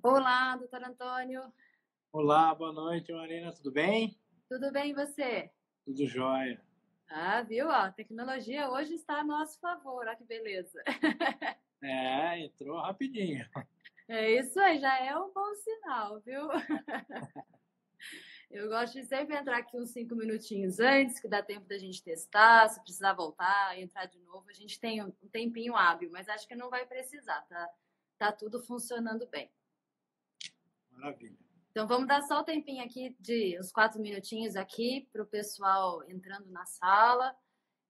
Olá, doutor Antônio. Olá, boa noite, Marina, tudo bem? Tudo bem e você? Tudo jóia. Ah, viu? Ó, a tecnologia hoje está a nosso favor, olha que beleza. É, entrou rapidinho. É isso aí, já é um bom sinal, viu? Eu gosto de sempre entrar aqui uns 5 minutinhos antes, que dá tempo da gente testar, se precisar voltar, entrar de novo. A gente tem um tempinho hábil, mas acho que não vai precisar, tá? Tá tudo funcionando bem. Maravilha. Então vamos dar só o tempinho aqui de uns 4 minutinhos aqui para o pessoal entrando na sala.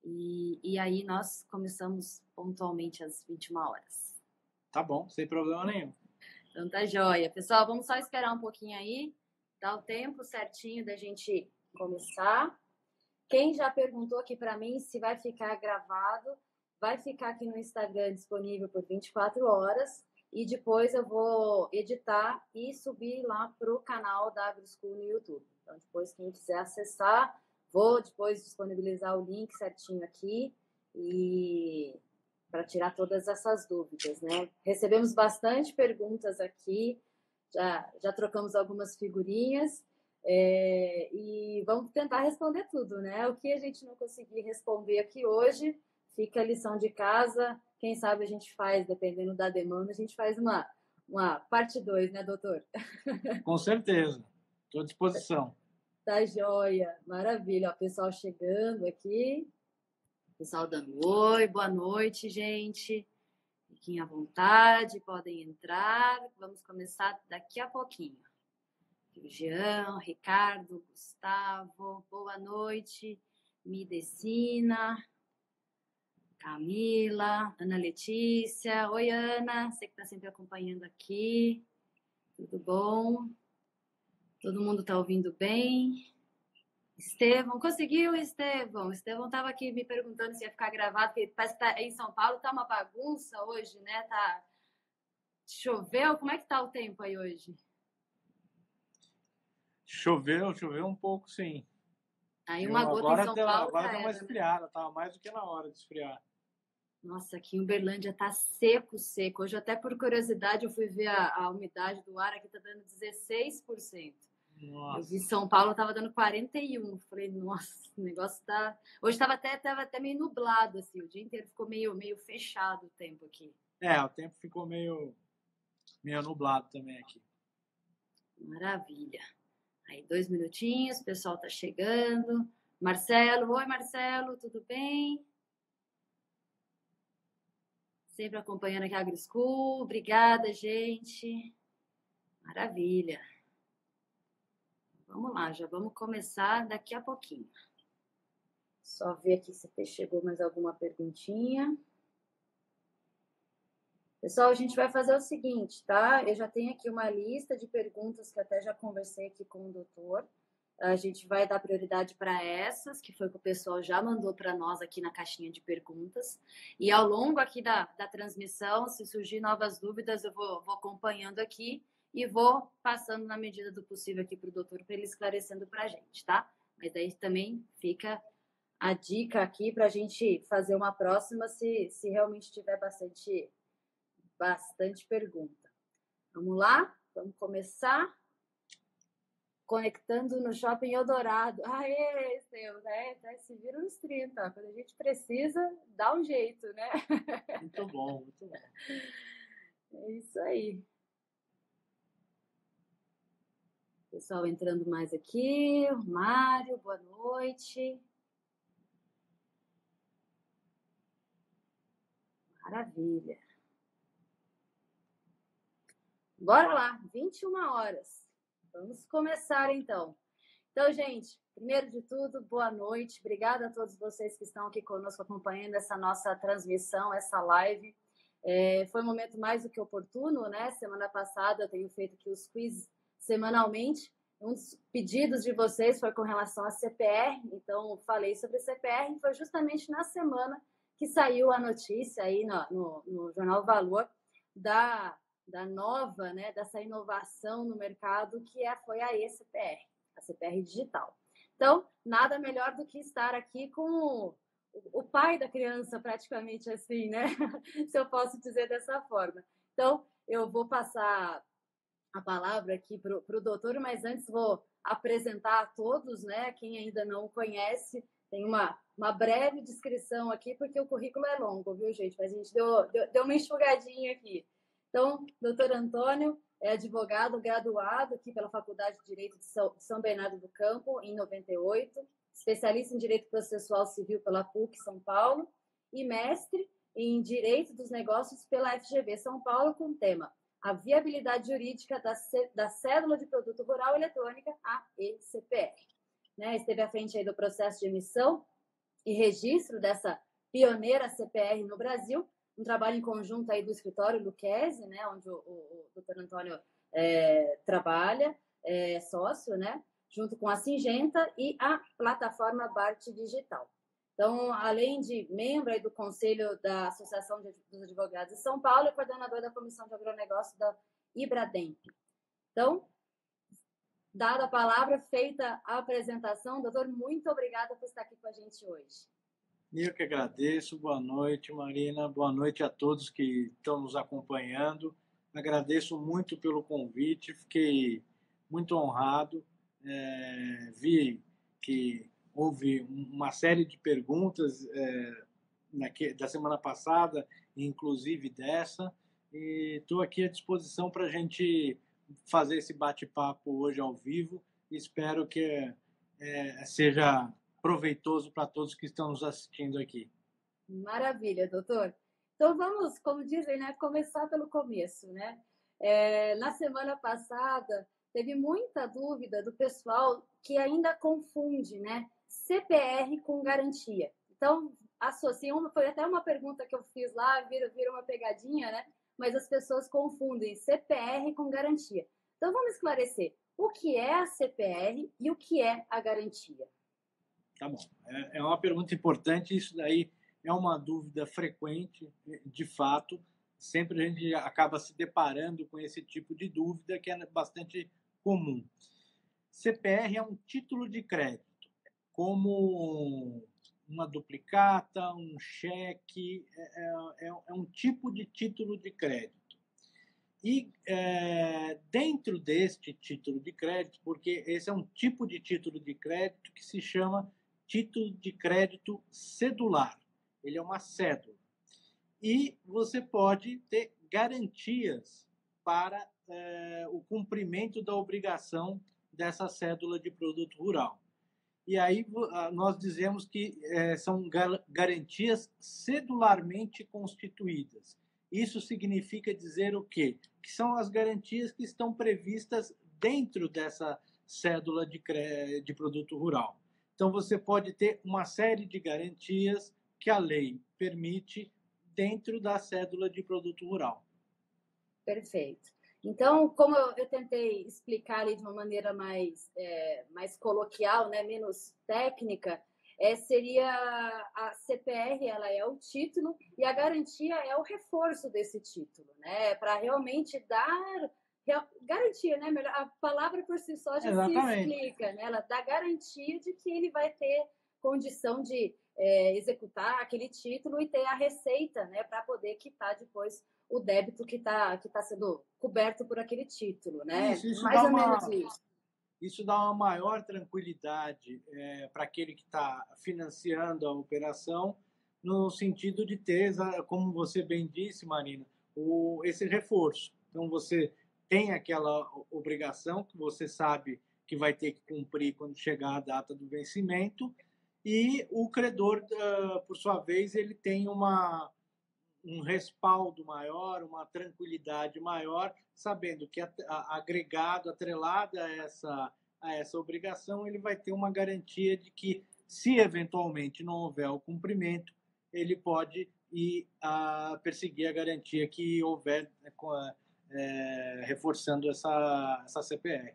E aí nós começamos pontualmente às 21 horas. Tá bom, sem problema nenhum. Então tá joia. Pessoal, vamos só esperar um pouquinho aí, dar o tempo certinho da gente começar. Quem já perguntou aqui para mim se vai ficar gravado, vai ficar aqui no Instagram disponível por 24 horas e depois eu vou editar e subir lá para o canal da AgroSchool no YouTube. Então depois quem quiser acessar, vou depois disponibilizar o link certinho aqui e para tirar todas essas dúvidas, né? Recebemos bastante perguntas aqui, já trocamos algumas figurinhas. E vamos tentar responder tudo, né? O que a gente não conseguir responder aqui hoje, fica a lição de casa. Quem sabe a gente faz, dependendo da demanda, a gente faz uma parte 2, né, doutor? Com certeza, estou à disposição. Tá joia, maravilha. Ó, pessoal chegando aqui, pessoal dando oi, boa noite, gente. Fiquem à vontade, podem entrar. Vamos começar daqui a pouquinho. Jean, Ricardo, Gustavo, boa noite, Midecina, Camila, Ana Letícia. Oi, Ana, você que está sempre acompanhando aqui. Tudo bom? Todo mundo está ouvindo bem? Estevão, conseguiu, Estevão? Estevão estava aqui me perguntando se ia ficar gravado, porque parece que tá, em São Paulo tá uma bagunça hoje, né? Tá... Choveu? Como é que tá o tempo aí hoje? Choveu um pouco, sim. Aí Eu uma gota em agora, São Paulo agora já deu uma era, né? esfriada, estava mais do que na hora de esfriar. Nossa, aqui em Uberlândia tá seco, seco. Hoje, até por curiosidade, eu fui ver a umidade do ar, aqui tá dando 16%. Eu vi Nossa. São Paulo, tava dando 41%. Falei, nossa, o negócio tá... Hoje tava até meio nublado, assim, o dia inteiro ficou meio fechado o tempo aqui. É, o tempo ficou meio nublado também aqui. Maravilha. Aí, 2 minutinhos, o pessoal tá chegando. Marcelo, oi Marcelo, tudo bem? Sempre acompanhando aqui a AgroSchool. Obrigada, gente. Maravilha. Vamos lá, já vamos começar daqui a pouquinho. Só ver aqui se chegou mais alguma perguntinha. Pessoal, a gente vai fazer o seguinte, tá? Eu já tenho aqui uma lista de perguntas que até já conversei aqui com o doutor. A gente vai dar prioridade para essas, que foi o que o pessoal já mandou para nós aqui na caixinha de perguntas. E ao longo aqui da transmissão, se surgir novas dúvidas, eu vou acompanhando aqui e vou passando na medida do possível aqui para o doutor, para ele esclarecendo para a gente, tá? Mas daí também fica a dica aqui para a gente fazer uma próxima se realmente tiver bastante pergunta. Vamos lá? Vamos começar? Conectando no Shopping Eldorado. Aê, seu, né? Se vira nos 30. Quando a gente precisa, dá um jeito, né? Muito bom, muito bom. É isso aí. Pessoal entrando mais aqui. Mário, boa noite. Maravilha. Bora lá, 21 horas. Vamos começar então. Então, gente, primeiro de tudo, boa noite. Obrigada a todos vocês que estão aqui conosco acompanhando essa nossa transmissão, essa live. Foi um momento mais do que oportuno, né? Semana passada eu tenho feito aqui os quiz semanalmente. Um dos pedidos de vocês foi com relação à CPR, então falei sobre CPR. Foi justamente na semana que saiu a notícia aí no Jornal Valor da nova, né, dessa inovação no mercado que foi a eCPR, a CPR digital. Então, nada melhor do que estar aqui com o pai da criança, praticamente assim, né? Se eu posso dizer dessa forma. Então, eu vou passar a palavra aqui para o doutor, mas antes vou apresentar a todos, né? Quem ainda não o conhece, tem uma breve descrição aqui, porque o currículo é longo, viu, gente? Mas a gente deu uma enxugadinha aqui. Então, doutor Antônio é advogado graduado aqui pela Faculdade de Direito de São Bernardo do Campo, em 98, especialista em Direito Processual Civil pela PUC São Paulo e mestre em Direito dos Negócios pela FGV São Paulo, com o tema a viabilidade jurídica da Cédula de Produto Rural Eletrônica, a ECPR. Né? Esteve à frente aí do processo de emissão e registro dessa pioneira CPR no Brasil, um trabalho em conjunto aí do escritório Lucchesi, né? Onde o doutor Antônio trabalha, é sócio, né? Junto com a Singenta e a plataforma BART Digital. Então, além de membro aí do Conselho da Associação dos Advogados de São Paulo e coordenador da Comissão de Agronegócio da Ibrademp. Então, dada a palavra, feita a apresentação, doutor, muito obrigada por estar aqui com a gente hoje. Eu que agradeço. Boa noite, Marina. Boa noite a todos que estão nos acompanhando. Agradeço muito pelo convite, fiquei muito honrado. Vi que houve uma série de perguntas da semana passada, inclusive dessa, e estou aqui à disposição para a gente fazer esse bate-papo hoje ao vivo. Espero que seja proveitoso para todos que estão nos assistindo aqui. Maravilha, doutor. Então vamos, como dizem, né, começar pelo começo, né? Na semana passada teve muita dúvida do pessoal que ainda confunde, né, CPR com garantia. Então, associam, foi até uma pergunta que eu fiz lá, vira uma pegadinha, né? Mas as pessoas confundem CPR com garantia. Então, vamos esclarecer o que é a CPR e o que é a garantia. Tá bom. É uma pergunta importante, isso daí é uma dúvida frequente, de fato. Sempre a gente acaba se deparando com esse tipo de dúvida, que é bastante comum. CPR é um título de crédito, como uma duplicata, um cheque, é um tipo de título de crédito. E dentro deste título de crédito, porque esse é um tipo de título de crédito que se chama título de crédito cedular. Ele é uma cédula. E você pode ter garantias para o cumprimento da obrigação dessa cédula de produto rural. E aí nós dizemos que são garantias cedularmente constituídas. Isso significa dizer o quê? Que são as garantias que estão previstas dentro dessa cédula de produto rural. Então, você pode ter uma série de garantias que a lei permite dentro da cédula de produto rural. Perfeito. Então, como eu tentei explicar ali de uma maneira mais coloquial, né, menos técnica, seria a CPR, ela é o título e a garantia é o reforço desse título, né, para realmente dar garantia, né? A palavra por si só já Exatamente. Se explica, né? Ela dá garantia de que ele vai ter condição de executar aquele título e ter a receita, né, para poder quitar depois o débito que tá sendo coberto por aquele título, né? Isso mais ou menos isso. Isso dá uma maior tranquilidade para aquele que está financiando a operação, no sentido de ter, como você bem disse, Marina, esse reforço. Então, você tem aquela obrigação que você sabe que vai ter que cumprir quando chegar a data do vencimento, e o credor, por sua vez, ele tem um respaldo maior, uma tranquilidade maior, sabendo que agregado, atrelado a essa obrigação, ele vai ter uma garantia de que, se eventualmente não houver o cumprimento, ele pode ir a perseguir a garantia que houver reforçando essa CPR.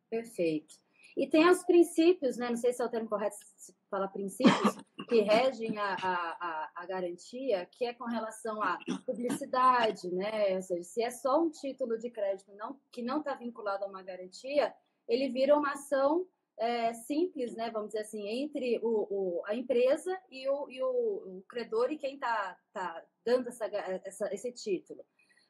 Perfeito. E tem os princípios, né? Não sei se é o termo correto se fala princípios, que regem a garantia, que é com relação à publicidade, né? Ou seja, se é só um título de crédito que não está vinculado a uma garantia, ele vira uma ação simples, né? Vamos dizer assim, entre a empresa e o credor e quem está dando esse título.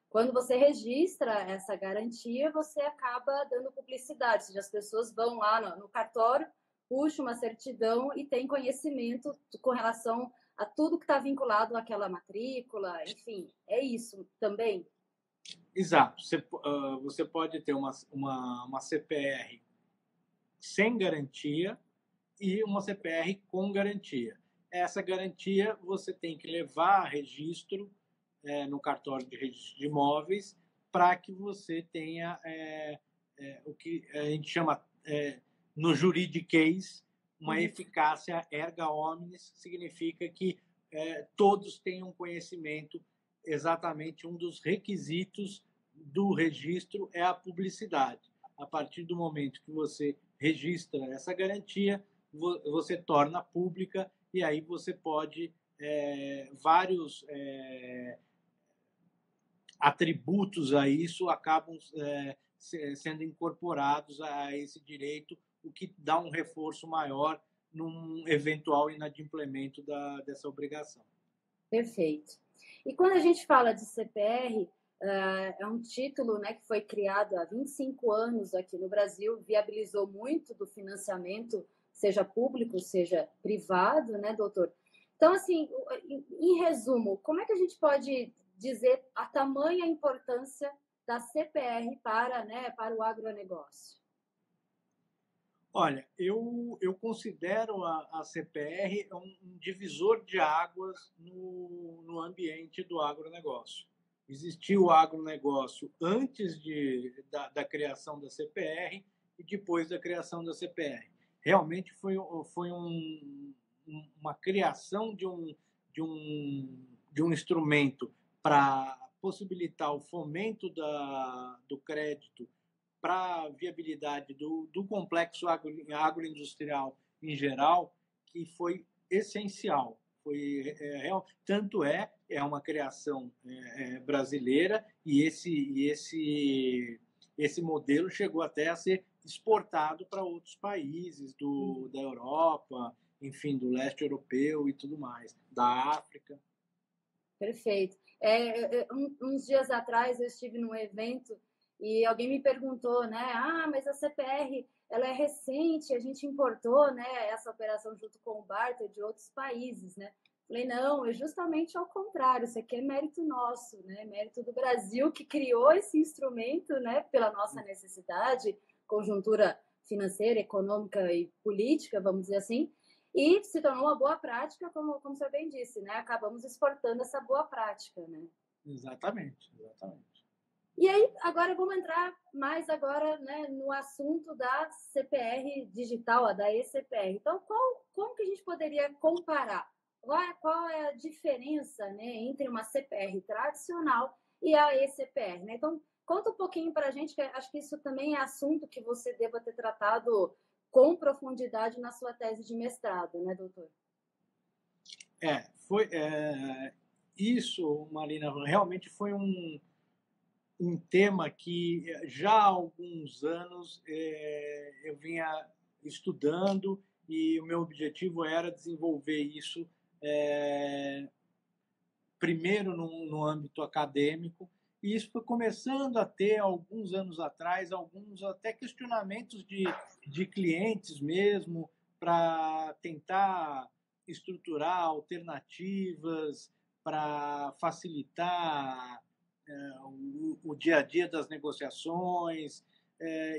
Quando você registra essa garantia, você acaba dando publicidade, ou seja, as pessoas vão lá no cartório, puxam uma certidão e têm conhecimento com relação a tudo que está vinculado àquela matrícula, enfim, é isso também? Exato. Você pode ter uma CPR sem garantia e uma CPR com garantia. Essa garantia você tem que levar a registro no cartório de registro de imóveis para que você tenha o que a gente chama, no juridiquês, uma eficácia erga omnes, significa que todos tenham conhecimento. Exatamente, um dos requisitos do registro é a publicidade. A partir do momento que você registra essa garantia, você torna pública e aí você pode vários atributos a isso acabam sendo incorporados a esse direito, o que dá um reforço maior num eventual inadimplemento dessa obrigação. Perfeito. E quando a gente fala de CPR, é um título, né, que foi criado há 25 anos aqui no Brasil, viabilizou muito do financiamento, seja público, seja privado, né, doutor? Então, assim, em resumo, como é que a gente pode dizer a tamanha importância da CPR para o agronegócio? Olha, eu considero a CPR um divisor de águas no ambiente do agronegócio. Existiu o agronegócio antes da criação da CPR e depois da criação da CPR. Realmente foi uma criação de um instrumento para possibilitar o fomento do crédito para a viabilidade do complexo agroindustrial em geral, que foi essencial. Tanto é uma criação brasileira e esse modelo chegou até a ser exportado para outros países da Europa, enfim, do leste europeu e tudo mais, da África. Perfeito. Uns dias atrás eu estive num evento e alguém me perguntou, né? Mas a CPR ela é recente, a gente importou, né, essa operação junto com o barter de outros países, né? Falei, não, é justamente ao contrário, isso aqui é mérito nosso, né? Mérito do Brasil que criou esse instrumento, né, pela nossa necessidade, conjuntura financeira, econômica e política, vamos dizer assim, e se tornou uma boa prática, como o senhor bem disse, né? Acabamos exportando essa boa prática, né? Exatamente, exatamente. E aí, agora vamos entrar mais agora, né, no assunto da CPR digital, da eCPR. Então, como que a gente poderia comparar? Qual é a diferença, né, entre uma CPR tradicional e a eCPR? Né? Então, conta um pouquinho para a gente, que acho que isso também é assunto que você deva ter tratado com profundidade na sua tese de mestrado, né, doutor? Isso, Marina, realmente foi um tema que já há alguns anos eu vinha estudando e o meu objetivo era desenvolver isso primeiro no âmbito acadêmico, e isso foi começando a ter, alguns anos atrás, alguns até questionamentos de clientes mesmo, para tentar estruturar alternativas para facilitar o dia a dia das negociações.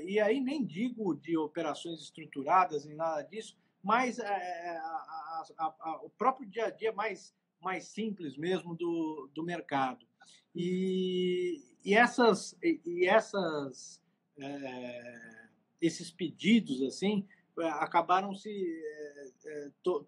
E aí nem digo de operações estruturadas nem nada disso, mas o próprio dia a dia mais simples mesmo do mercado. Esses pedidos assim acabaram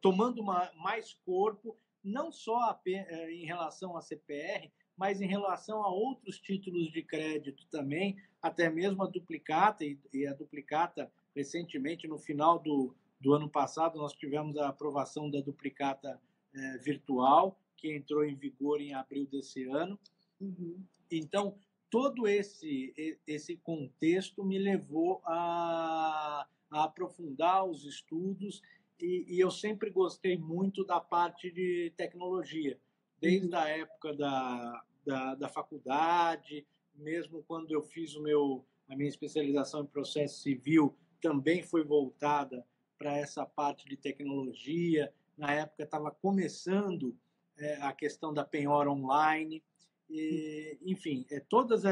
tomando mais corpo, não só em relação à CPR, mas em relação a outros títulos de crédito também, até mesmo a duplicata, e a duplicata, recentemente, no final do ano passado, nós tivemos a aprovação da duplicata virtual, que entrou em vigor em abril desse ano. Então, todo esse contexto me levou a aprofundar os estudos, e eu sempre gostei muito da parte de tecnologia. Desde a época da faculdade, mesmo quando eu fiz a minha especialização em processo civil, também foi voltada para essa parte de tecnologia. Na época estava começando a questão da penhora online, enfim, todas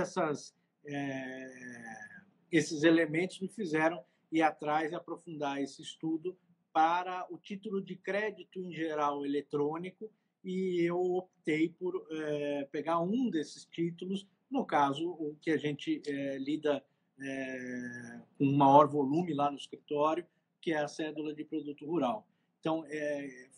esses elementos me fizeram ir atrás e aprofundar esse estudo para o título de crédito em geral eletrônico, e eu optei por pegar um desses títulos, no caso, o que a gente lida com maior volume lá no escritório, que é a cédula de produto rural. Então,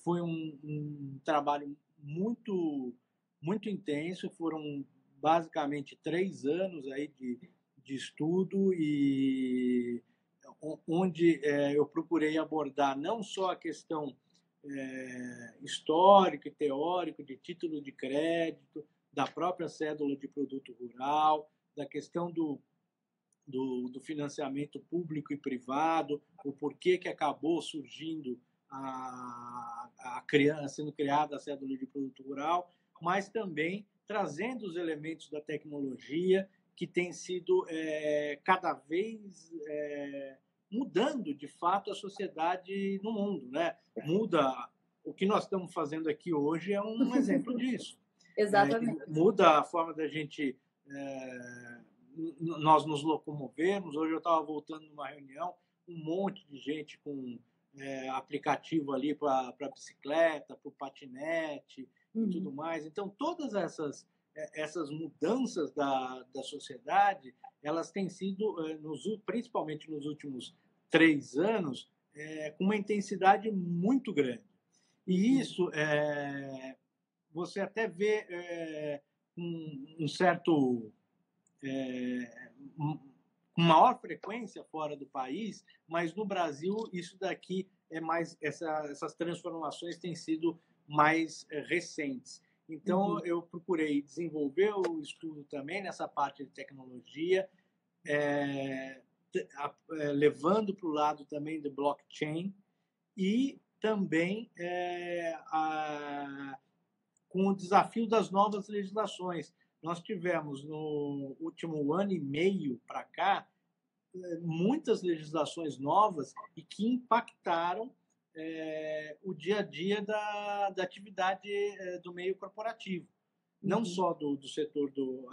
foi um trabalho muito, muito intenso, foram basicamente 3 anos aí de estudo, e onde eu procurei abordar não só a questão histórica e teórica de título de crédito, da própria cédula de produto rural, da questão do financiamento público e privado, o porquê que acabou surgindo sendo criada a cédula de produto rural, mas também trazendo os elementos da tecnologia que tem sido cada vez mudando, de fato, a sociedade no mundo, né? O que nós estamos fazendo aqui hoje é um exemplo disso. Exatamente. Muda a forma da gente nós nos locomovermos. Hoje eu estava voltando numa reunião, um monte de gente com aplicativo ali para bicicleta, para o patinete e tudo mais. Então, todas essas mudanças da sociedade, elas têm sido, principalmente nos últimos 3 anos, com uma intensidade muito grande. E isso você até vê um certo com maior frequência fora do país, mas no Brasil isso daqui essas transformações têm sido mais recentes. Então, eu procurei desenvolver o estudo também nessa parte de tecnologia, levando para o lado também do blockchain, e também com o desafio das novas legislações. Nós tivemos, no último ano e meio para cá, muitas legislações novas e que impactaram o dia a dia da atividade do meio corporativo. Não só do setor do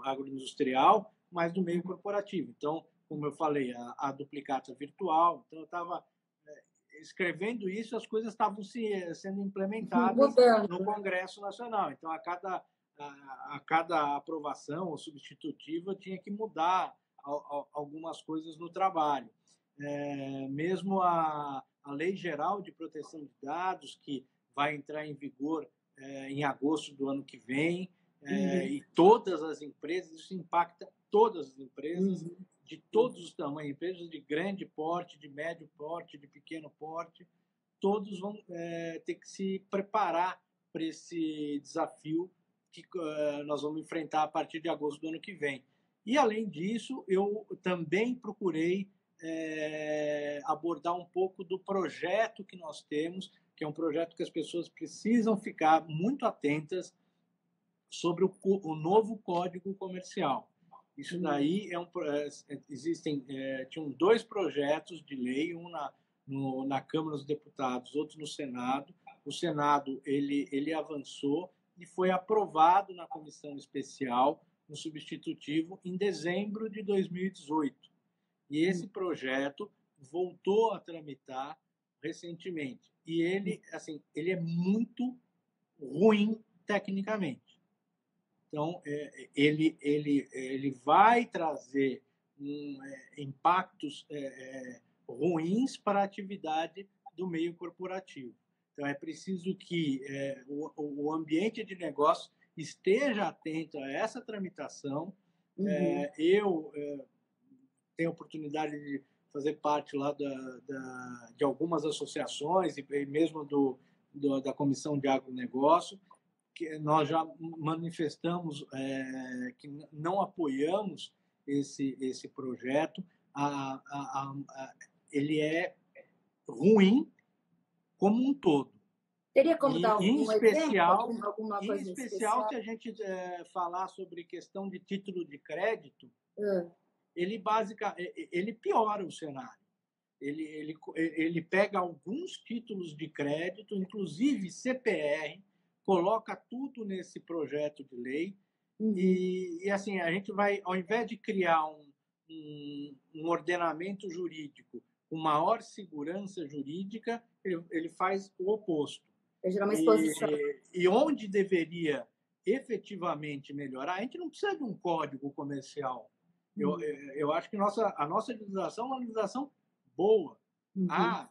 agroindustrial, mas do meio corporativo. Então, como eu falei, a duplicata virtual. Então, eu estava escrevendo isso, as coisas estavam sendo implementadas no Congresso Nacional. Então, a cada aprovação ou substitutiva tinha que mudar algumas coisas no trabalho. Mesmo a Lei Geral de Proteção de Dados, que vai entrar em vigor em agosto do ano que vem, e todas as empresas, isso impacta todas as empresas, de todos os tamanhos, empresas de grande porte, de médio porte, de pequeno porte, todos vão ter que se preparar para esse desafio que nós vamos enfrentar a partir de agosto do ano que vem. E, além disso, eu também procurei abordar um pouco do projeto que nós temos, que é um projeto que as pessoas precisam ficar muito atentas sobre o novo Código Comercial. Isso daí tinham 2 projetos de lei, um na Câmara dos Deputados, outro no Senado. O Senado ele avançou e foi aprovado na comissão especial, no substitutivo, em dezembro de 2018. E esse projeto voltou a tramitar recentemente. E ele é muito ruim tecnicamente. Então, ele vai trazer impactos ruins para a atividade do meio corporativo. Então, é preciso que o ambiente de negócio esteja atento a essa tramitação. Eu tenho a oportunidade de fazer parte lá de algumas associações e mesmo da Comissão de Agronegócio, que nós já manifestamos que não apoiamos esse projeto. Ele é ruim como um todo. Teria como dar Em algum exemplo, especial, alguma em coisa especial, especial? se a gente falar sobre questão de título de crédito, Ah, ele piora o cenário. Ele pega alguns títulos de crédito, inclusive CPR, coloca tudo nesse projeto de lei e assim, a gente vai, ao invés de criar um ordenamento jurídico com maior segurança jurídica, ele faz o oposto. vai gerar uma exposição. E onde deveria efetivamente melhorar, a gente não precisa de um código comercial. Eu acho que a nossa legislação é uma legislação boa. Há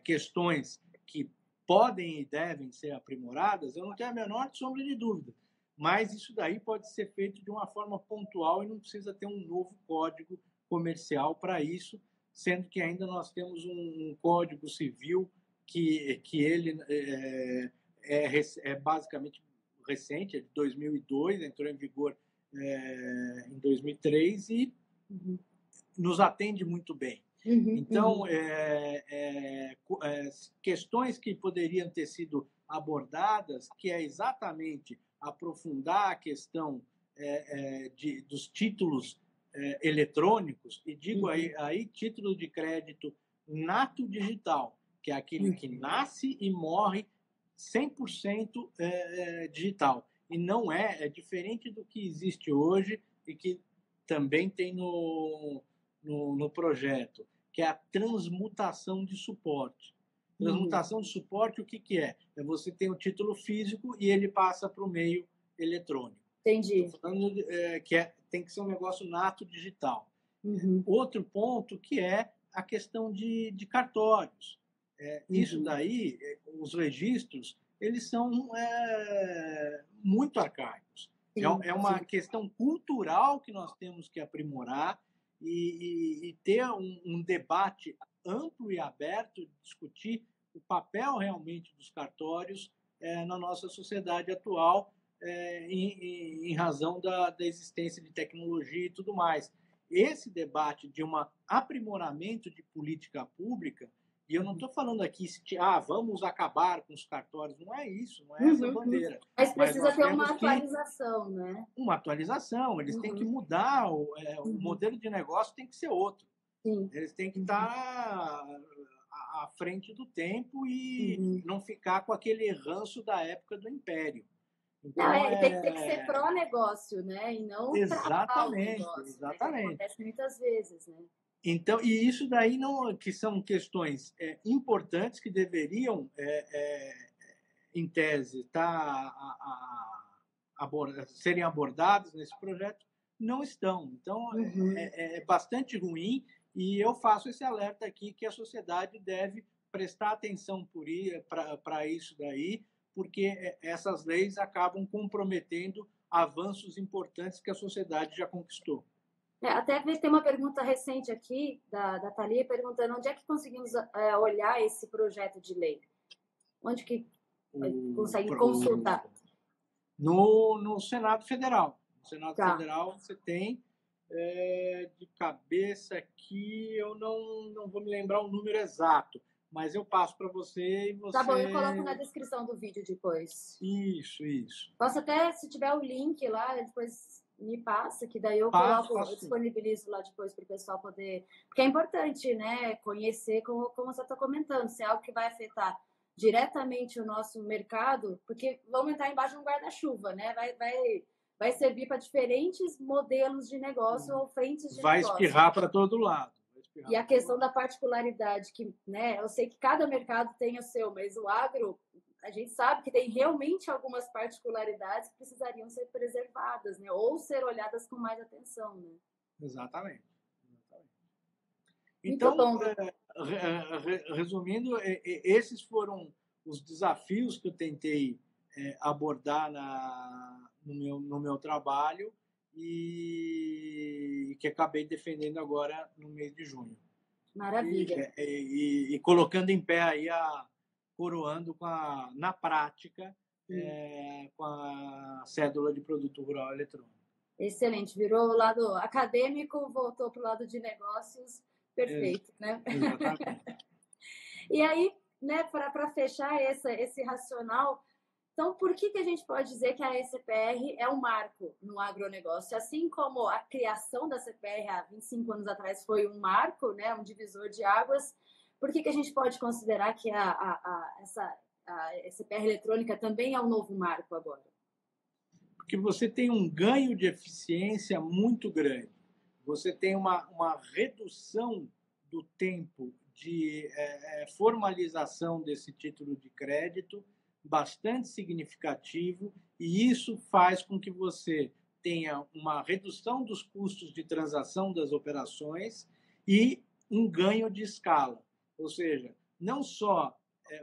questões que podem e devem ser aprimoradas, eu não tenho a menor sombra de dúvida. Mas isso daí pode ser feito de uma forma pontual e não precisa ter um novo código comercial para isso, sendo que ainda nós temos um código civil que ele é basicamente recente, é de 2002, entrou em vigor em 2003 e nos atende muito bem. Então, questões que poderiam ter sido abordadas, que é exatamente aprofundar a questão dos títulos eletrônicos, e digo aí título de crédito nato digital, que é aquele que nasce e morre 100% digital. E não é diferente do que existe hoje e que também tem no projeto, que é a transmutação de suporte. Transmutação de suporte, o que é? É você tem o título físico e ele passa para o meio eletrônico. Entendi. Estou falando tem que ser um negócio nato digital. Outro ponto que é a questão de cartórios. Isso daí, os registros, eles são muito arcaicos. É uma questão cultural que nós temos que aprimorar e ter um debate amplo e aberto, discutir o papel realmente dos cartórios na nossa sociedade atual, em razão da existência de tecnologia e tudo mais. Esse debate de um aprimoramento de política pública, e eu não estou falando aqui vamos acabar com os cartórios, não é isso, não é essa bandeira. Mas precisa ter uma atualização, né? Uma atualização, eles têm que mudar, o modelo de negócio tem que ser outro. Eles têm que estar à frente do tempo e não ficar com aquele ranço da época do Império. Então, tem que ser pró-negócio, né? E não travar o negócio. Exatamente. Né? Acontece muitas vezes, né? Então, e isso daí que são questões importantes que deveriam, em tese, serem abordadas nesse projeto, não estão. Então, é bastante ruim e eu faço esse alerta aqui que a sociedade deve prestar atenção para isso daí, porque essas leis acabam comprometendo avanços importantes que a sociedade já conquistou. Até tem uma pergunta recente aqui da Thalia perguntando onde é que conseguimos olhar esse projeto de lei? Onde que consegue consultar? No Senado Federal. No Senado Federal você tem, de cabeça aqui, eu não vou me lembrar o número exato, mas eu passo para você e você... Tá bom, eu coloco na descrição do vídeo depois. Isso. Posso até, se tiver o link lá, depois me passa, que daí eu coloco, eu disponibilizo lá depois para o pessoal poder... Porque é importante, né, conhecer, como você está comentando, se é algo que vai afetar diretamente o nosso mercado, porque vamos entrar embaixo de um guarda-chuva, né? Vai servir para diferentes modelos de negócio ou frentes de negócio. Vai espirrar para todo lado. E a questão da particularidade, que, né, eu sei que cada mercado tem o seu, mas o agro, a gente sabe que tem realmente algumas particularidades que precisariam ser preservadas, né? Ou ser olhadas com mais atenção, né? Exatamente. Muito Então, bom. Resumindo, esses foram os desafios que eu tentei abordar no meu trabalho e que acabei defendendo agora no mês de junho. Maravilha. E colocando em pé aí, coroando na prática, com a cédula de produto rural eletrônico. Excelente. Virou o lado acadêmico, voltou para o lado de negócios. Perfeito, né? Exatamente. E aí, né, para fechar esse racional, então, por que a gente pode dizer que a CPR é um marco no agronegócio? Assim como a criação da CPR há 25 anos atrás foi um marco, né, um divisor de águas, por que a gente pode considerar que a CPR eletrônica também é um novo marco agora? Porque você tem um ganho de eficiência muito grande. Você tem uma redução do tempo de formalização desse título de crédito bastante significativo, e isso faz com que você tenha uma redução dos custos de transação das operações e um ganho de escala. Ou seja, não só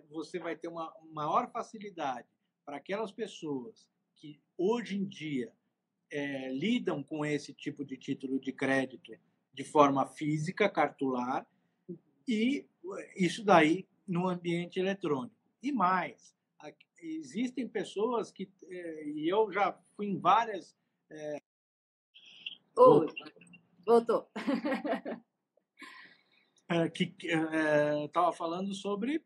você vai ter uma maior facilidade para aquelas pessoas que hoje em dia lidam com esse tipo de título de crédito de forma física, cartular, e isso daí no ambiente eletrônico. E mais, existem pessoas que, e eu já fui em várias... Voltou. Que estava falando sobre...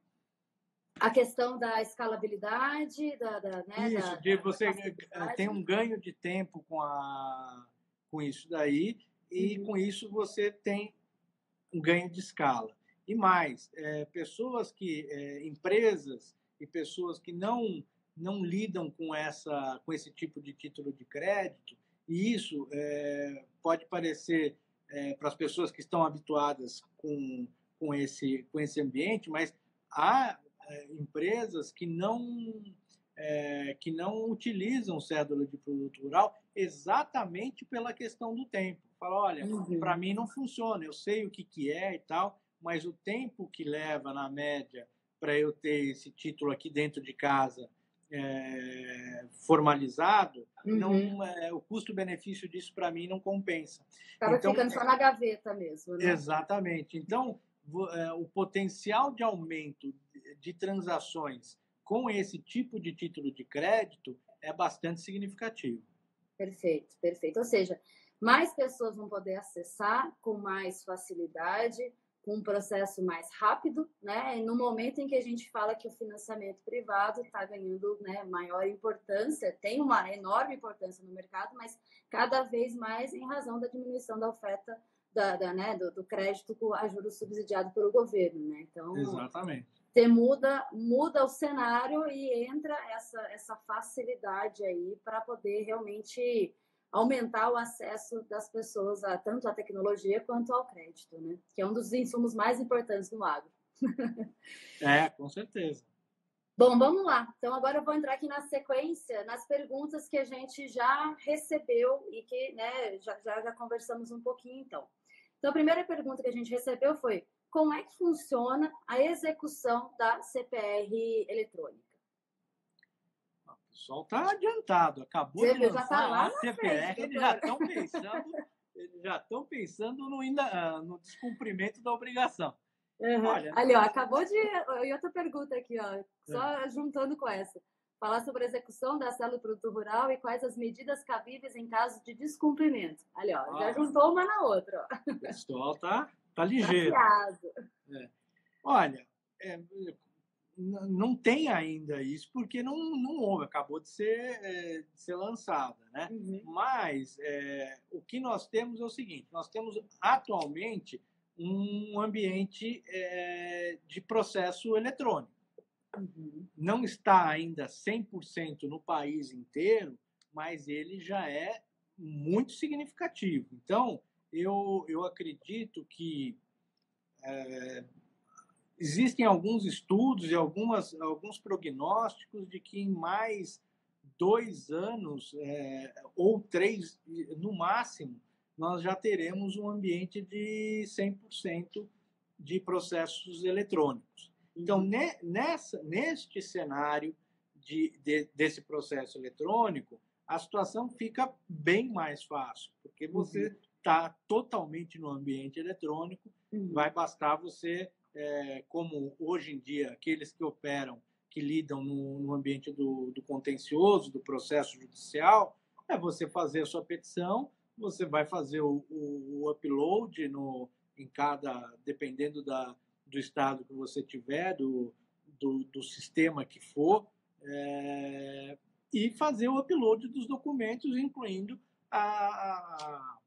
A questão da escalabilidade, né, isso, de você tem um ganho de tempo com isso daí, e com isso você tem um ganho de escala. E mais, pessoas que, empresas e pessoas que não lidam com esse tipo de título de crédito, e isso pode parecer para as pessoas que estão habituadas com esse ambiente, mas há empresas que não utilizam cédula de produto rural exatamente pela questão do tempo. Fala, olha, para mim não funciona, eu sei o que é e tal, mas o tempo que leva, na média, para eu ter esse título aqui dentro de casa formalizado, o custo-benefício disso, para mim, não compensa. Acaba ficando só na gaveta mesmo, né? Exatamente. Então, o potencial de aumento de transações com esse tipo de título de crédito é bastante significativo. Perfeito, perfeito. Ou seja, mais pessoas vão poder acessar com mais facilidade, com um processo mais rápido, né? E no momento em que a gente fala que o financiamento privado está ganhando, né, maior importância, tem uma enorme importância no mercado, mas cada vez mais em razão da diminuição da oferta né, do crédito a juros subsidiado pelo governo, né? Então, exatamente. Você muda o cenário e entra essa facilidade aí para poder realmente aumentar o acesso das pessoas tanto à tecnologia quanto ao crédito, né? Que é um dos insumos mais importantes no agro. Com certeza. Bom, vamos lá. Então, agora eu vou entrar aqui na sequência, nas perguntas que a gente já recebeu e que, né, já conversamos um pouquinho, então. Então, a primeira pergunta que a gente recebeu foi: como é que funciona a execução da CPR eletrônica? O pessoal está adiantado, acabou de lançar a CPR, frente, eles já estão pensando no descumprimento da obrigação. Olha, ali, ó, acabou de... E outra pergunta aqui, ó, só juntando com essa. Falar sobre a execução da célula do produto rural e quais as medidas cabíveis em caso de descumprimento. Ali, ó, já juntou uma na outra. Ó. O pessoal tá ligeiro. Olha, não tem ainda isso, porque não houve, acabou de ser lançada, né? Mas o que nós temos é o seguinte: nós temos atualmente um ambiente de processo eletrônico. Não está ainda 100% no país inteiro, mas ele já é muito significativo. Então, eu acredito que existem alguns estudos e alguns prognósticos de que em mais 2 anos ou 3, no máximo, nós já teremos um ambiente de 100% de processos eletrônicos. Então, neste cenário desse processo eletrônico, a situação fica bem mais fácil, porque você está totalmente no ambiente eletrônico, vai bastar você, como hoje em dia, aqueles que operam, que lidam no ambiente do contencioso, do processo judicial, você fazer a sua petição, você vai fazer o upload dependendo do estado que você tiver, do sistema que for, e fazer o upload dos documentos, incluindo a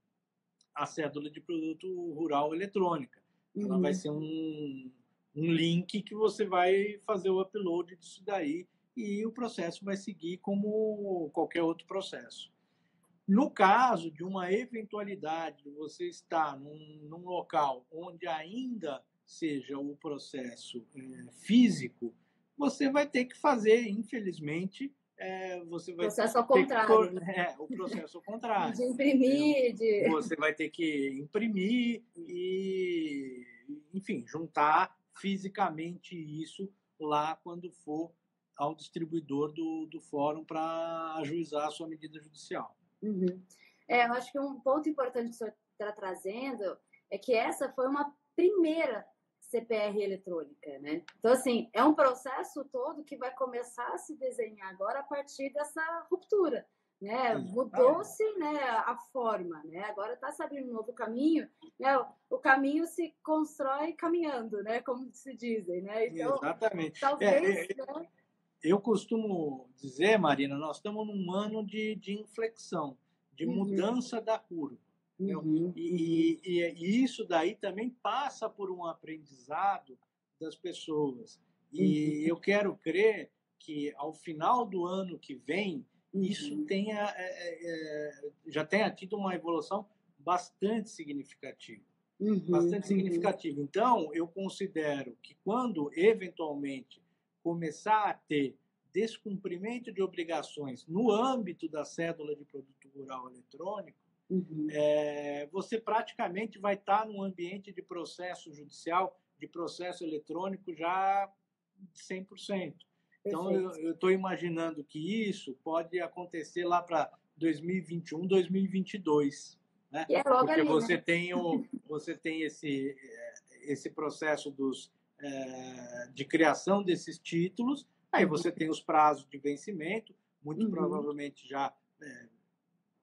cédula de produto rural eletrônica. Ela vai ser um link que você vai fazer o upload disso daí e o processo vai seguir como qualquer outro processo. No caso de uma eventualidade de você estar num local onde ainda seja o processo físico, você vai ter que fazer, infelizmente, você vai processo ao contrário. o processo ao contrário. De imprimir, Você vai ter que imprimir e, enfim, juntar fisicamente isso lá quando for ao distribuidor do fórum para ajuizar a sua medida judicial. Eu acho que um ponto importante que o senhor está trazendo é que essa foi uma primeira CPR eletrônica, né? Então, assim, é um processo todo que vai começar a se desenhar agora a partir dessa ruptura, né? Mudou-se, né, a forma, né? Agora está se abrindo um novo caminho, né? O caminho se constrói caminhando, né? Como se dizem, né? Então, exatamente. Talvez, né? Eu costumo dizer, Marina, nós estamos num ano de inflexão, de mudança da curva. E isso daí também passa por um aprendizado das pessoas. E eu quero crer que ao final do ano que vem, isso já tenha tido uma evolução bastante significativa. Bastante significativa. Então, eu considero que quando, eventualmente, começar a ter descumprimento de obrigações no âmbito da cédula de produto rural eletrônico, você praticamente vai estar num ambiente de processo judicial, de processo eletrônico já 100%. Então, eu estou imaginando que isso pode acontecer lá para 2021, 2022. Né? E é logo porque ali, você né? você tem esse processo de criação desses títulos, aí você tem os prazos de vencimento, muito provavelmente já,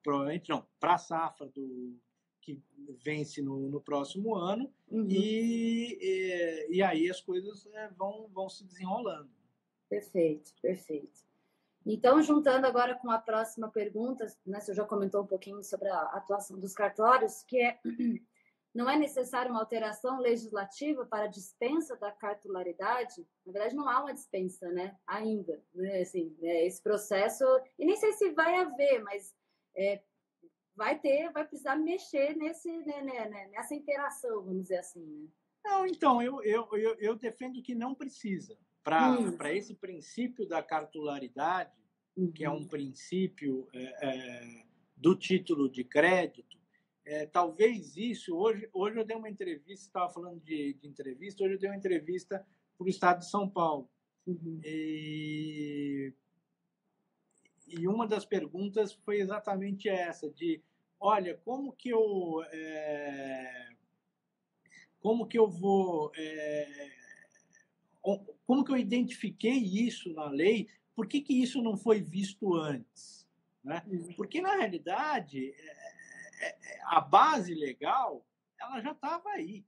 provavelmente não, para a safra que vence no próximo ano, e aí as coisas vão se desenrolando. Perfeito. Então, juntando agora com a próxima pergunta, né, você já comentou um pouquinho sobre a atuação dos cartórios, que não é necessária uma alteração legislativa para a dispensa da cartularidade? Na verdade, não há uma dispensa, né? Ainda. Né? Assim, esse processo, e nem sei se vai haver, mas vai precisar mexer nessa interação, vamos dizer assim. Né? Não, então, eu defendo que não precisa. Para esse princípio da cartularidade, que é um princípio do título de crédito, talvez isso... Hoje eu dei uma entrevista, estava falando de entrevista, hoje eu dei uma entrevista para o Estado de São Paulo. E uma das perguntas foi exatamente essa, de, olha, como que eu vou... como que eu identifiquei isso na lei? Por que isso não foi visto antes? Né? Porque, na realidade, a base legal ela já estava aí.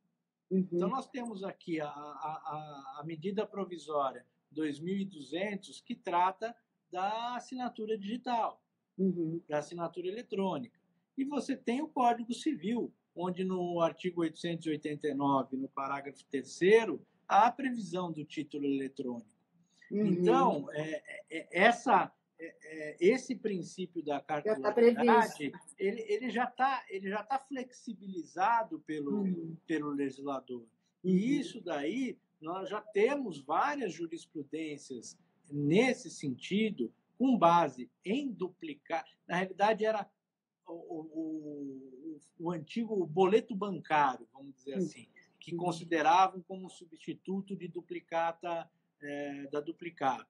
Então, nós temos aqui a medida provisória 2200, que trata da assinatura digital, da assinatura eletrônica. E você tem o Código Civil, onde no artigo 889, no parágrafo 3º, há a previsão do título eletrônico. Então, esse princípio da cartularidade, ele já tá flexibilizado pelo legislador. E isso daí, nós já temos várias jurisprudências nesse sentido, com base em duplicar. Na realidade, era o antigo boleto bancário, vamos dizer assim, que consideravam como substituto de duplicata, da duplicata.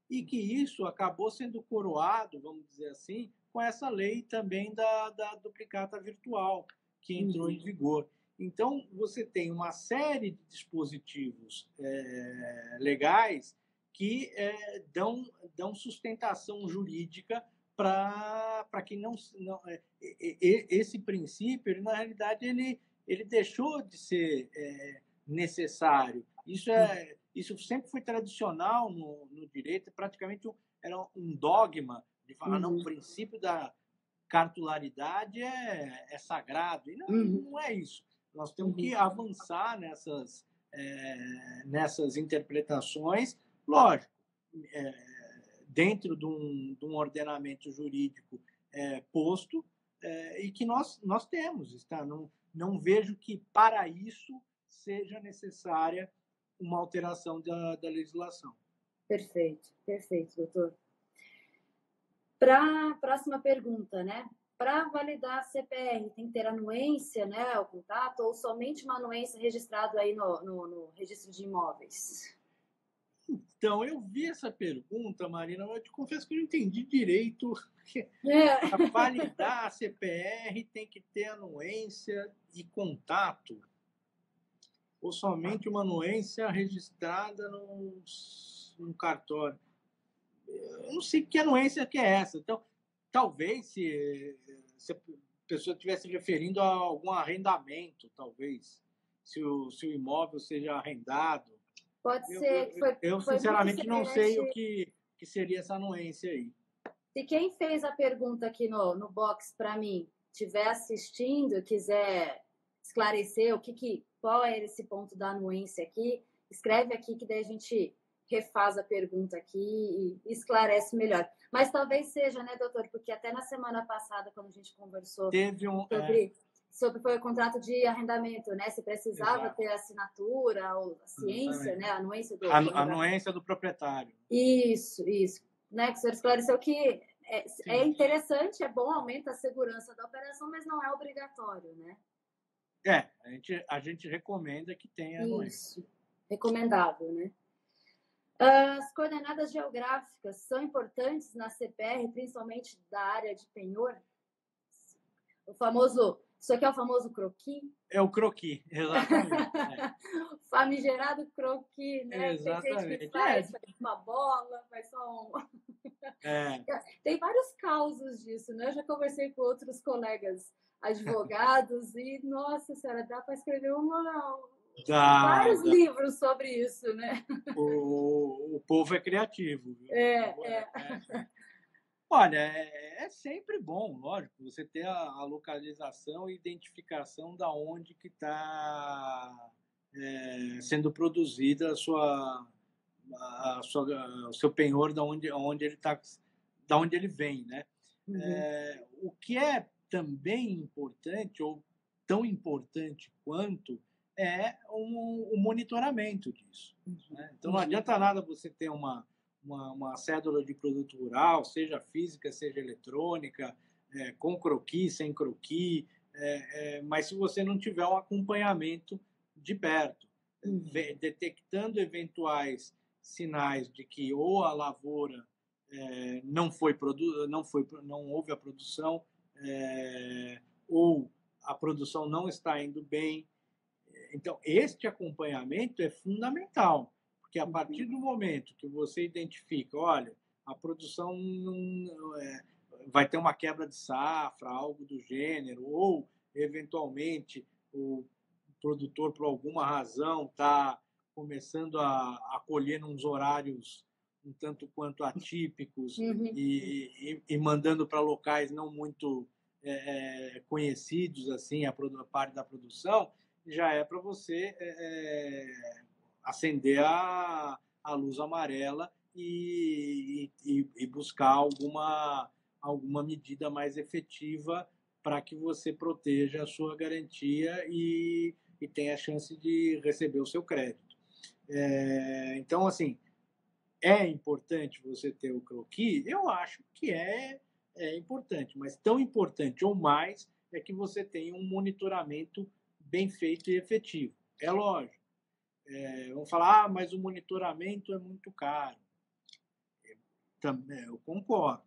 E que isso acabou sendo coroado, vamos dizer assim, com essa lei também da duplicata virtual, que entrou em vigor. Então, você tem uma série de dispositivos legais que dão sustentação jurídica para que esse princípio, na realidade, ele deixou de ser necessário. Isso sempre foi tradicional no direito, praticamente era um dogma de falar, não, o princípio da cartularidade é sagrado. E não é isso. Nós temos que avançar nessas interpretações, lógico, dentro de um ordenamento jurídico posto, e que nós temos. Tá? Não vejo que, para isso, seja necessária uma alteração da legislação. Perfeito, perfeito, doutor. Para a próxima pergunta, né? Para validar a CPR, tem que ter anuência, né, o contato, ou somente uma anuência registrada aí no registro de imóveis? Então, eu vi essa pergunta, Marina, mas eu te confesso que eu não entendi direito. Para validar a CPR, tem que ter anuência e contato? Ou somente uma anuência registrada num cartório? Eu não sei que anuência que é essa. Então, talvez, se a pessoa estivesse se referindo a algum arrendamento, talvez, se o imóvel seja arrendado. Pode ser. Eu sinceramente, não sei o que seria essa anuência aí. Se quem fez a pergunta aqui no box para mim estiver assistindo, quiser esclarecer qual é esse ponto da anuência aqui, escreve aqui que daí a gente refaz a pergunta aqui e esclarece melhor. Mas talvez seja, né, doutor? Porque até na semana passada, quando a gente conversou sobre foi o contrato de arrendamento, né? Se precisava ter a assinatura, ou a ciência, né? A anuência do anuência do proprietário. Isso. Né? Que o senhor esclareceu que é interessante, é bom, aumenta a segurança da operação, mas não é obrigatório, né? A gente recomenda que tenha anuência. Isso, recomendável, né? As coordenadas geográficas são importantes na CPR, principalmente da área de penhor? Isso aqui é o famoso croquis? É o croquis, exatamente. Famigerado croquis, né? Exatamente. Tem gente que faz uma bola, faz só um... Tem vários causos disso, né? Eu já conversei com outros colegas advogados e, nossa senhora, dá para escrever vários livros sobre isso, né? O povo é criativo. Viu? Olha, é sempre bom, lógico, você ter a localização e identificação da onde que está sendo produzida o seu penhor, da onde ele vem, né? O que é também importante, ou tão importante quanto, é o monitoramento disso. Né? Então, não adianta nada você ter uma cédula de produto rural, seja física, seja eletrônica, com croquis, sem croquis, mas se você não tiver um acompanhamento de perto, detectando eventuais sinais de que ou a lavoura não houve a produção, ou a produção não está indo bem. Então, este acompanhamento é fundamental, porque a partir do momento que você identifica, olha, a produção vai ter uma quebra de safra, algo do gênero, ou, eventualmente, o produtor, por alguma razão, está começando a colher nos horários um tanto quanto atípicos e mandando para locais não muito conhecidos, assim, a parte da produção, já é para você acender a luz amarela e buscar alguma medida mais efetiva para que você proteja a sua garantia e tenha a chance de receber o seu crédito. Então, assim, é importante você ter o croquis? Eu acho que é importante, mas tão importante ou mais é que você tenha um monitoramento bem feito e efetivo. É lógico. Vão falar, mas o monitoramento é muito caro. Eu concordo.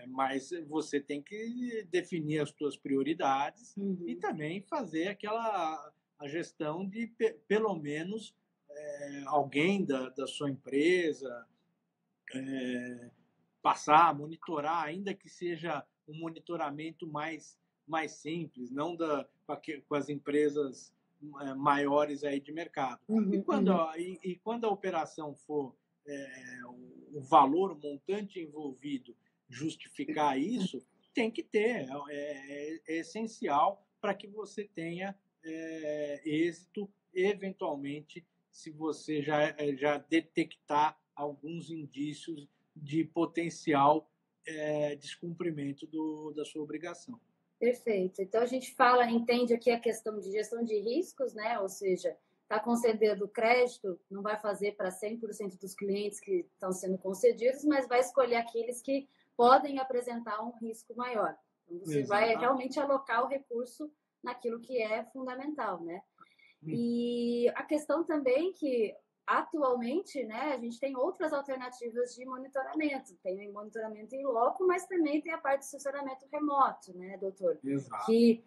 Mas você tem que definir as suas prioridades e também fazer a gestão de, pelo menos, alguém da sua empresa monitorar, ainda que seja um monitoramento mais simples, não com as empresas maiores aí de mercado. Uhum, Quando a operação for o valor, o montante envolvido justificar isso, tem que ter, é essencial para que você tenha êxito, eventualmente, se você já detectar alguns indícios de potencial descumprimento da sua obrigação. perfeito. Então a gente entende aqui a questão de gestão de riscos, né? Ou seja, está concedendo crédito, não vai fazer para 100% dos clientes que estão sendo concedidos, mas vai escolher aqueles que podem apresentar um risco maior. Então você vai realmente alocar o recurso naquilo que é fundamental, né? E a questão também que atualmente, né, a gente tem outras alternativas de monitoramento. Tem o monitoramento em loco, mas também tem a parte de assessoramento remoto, né, doutor? Exato. Que